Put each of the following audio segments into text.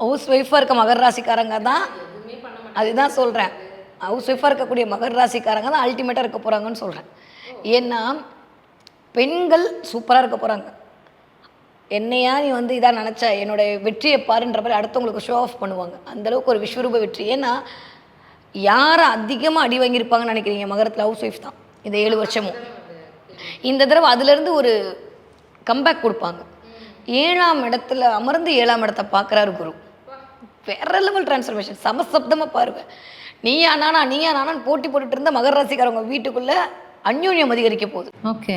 House ஒய்ஃபாக இருக்க மகர ராசிக்காரங்க தான், அதுதான் சொல்கிறேன். ஹவுஸ் ஒய்ஃபாக இருக்கக்கூடிய மகர ராசிக்காரங்க தான் அல்டிமேட்டாக இருக்க போகிறாங்கன்னு சொல்கிறேன். ஏன்னா பெண்கள் சூப்பராக இருக்க போகிறாங்க. என்னையா நீ வந்து இதாக நினச்ச, என்னோட வெற்றியை பாருன்ற மாதிரி அடுத்தவங்களுக்கு ஷோ ஆஃப் பண்ணுவாங்க. அந்தளவுக்கு ஒரு விஸ்வரூப வெற்றி. ஏன்னா யாரை அதிகமாக அடி வாங்கியிருப்பாங்கன்னு நினைக்கிறீங்க? மகரத்தில் ஹவுஸ் ஒய்ஃப் தான் இந்த 7 வருஷமும். இந்த தடவை அதுலேருந்து ஒரு கம்பேக் கொடுப்பாங்க. 7ஆம் இடத்துல அமர்ந்து 7ஆம் இடத்தை பார்க்குறாரு குரு. வேற லெவல் டிரான்ஸ்ஃபர்மேஷன், சமசப்தமாக பாருவேன். நீயா நானான்னு போட்டி போட்டுட்டு இருந்த மகர ராசிக்காரவங்க வீட்டுக்குள்ளே அந்யோன்யம் அதிகரிக்க போகுது. ஓகே.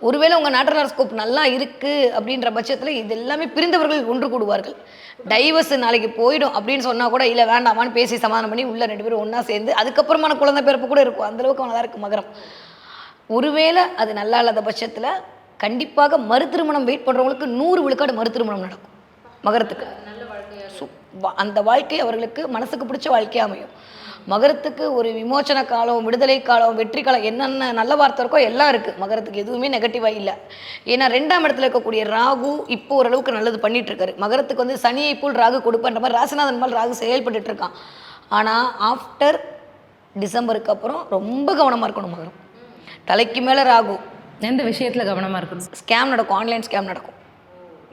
ஒருவேளை உங்கள் நாட்டர் ஸ்கோப் நல்லா இருக்குது அப்படின்ற பட்சத்தில் இது எல்லாமே பிரிந்தவர்கள் ஒன்று கூடுவார்கள். டைவர்ஸ் நாளைக்கு போயிடும் அப்படின்னு சொன்னால் கூட இல்லை வேண்டாமான்னு பேசி சமாதானம் பண்ணி உள்ள 2 பேரும் ஒன்றா சேர்ந்து அதுக்கப்புறமான குழந்தை பிறப்பு கூட இருக்கும். அந்தளவுக்கு நல்லா இருக்குது மகரம். ஒருவேளை அது நல்லா இல்லாத பட்சத்தில் கண்டிப்பாக மறுதிருமணம் வெயிட் பண்ணுறவங்களுக்கு 100 விழுக்காடு மறுதிருமணம் நடக்கும் மகரத்துக்கு. அந்த வாழ்க்கை அவர்களுக்கு மனசுக்கு பிடிச்ச வாழ்க்கையாக அமையும். மகரத்துக்கு ஒரு விமோச்சன காலம், விடுதலை காலம், வெற்றி காலம், என்னென்ன நல்ல வார்த்தை இருக்கோ எல்லாம் இருக்குது மகரத்துக்கு. எதுவுமே நெகட்டிவாக இல்லை. ஏன்னா 2ஆம் இடத்துல இருக்கக்கூடிய ராகு இப்போ ஓரளவுக்கு நல்லது பண்ணிட்டு இருக்காரு. மகரத்துக்கு வந்து சனியை போல் ராகு கொடுப்பன்ற மாதிரி ராசிநாதன் மேல் ராகு செயல்பட்டு இருக்கான். ஆனால் ஆஃப்டர் டிசம்பருக்கு அப்புறம் ரொம்ப கவனமாக இருக்கணும் மகரம். தலைக்கு மேலே ராகு. எந்த விஷயத்தில் கவனமாக இருக்கணும்? ஸ்கேம் நடக்கும், ஆன்லைன் ஸ்கேம் நடக்கும்.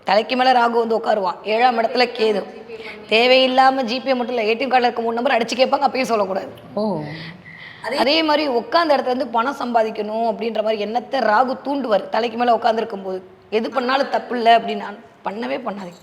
தலைக்கு மேலே ராகு வந்து உட்காருவான். 7ஆம் இடத்துல கேது. தேவையில்லாமல் ஜிபே மட்டும் இல்லை, ஏடிஎம் கார்டில் இருக்க 3 நம்பர் அடிச்சு கேட்பாங்க, அப்பயும் சொல்லக்கூடாது. அதே மாதிரி உட்காந்த இடத்துல இருந்து பணம் சம்பாதிக்கணும் அப்படின்ற மாதிரி எண்ணத்தை ராகு தூண்டுவார். தலைக்கு மேலே உட்காந்துருக்கும் போது எது பண்ணாலும் தப்பு இல்லை அப்படின்னு நான் பண்ணவே பண்ணாதீங்க.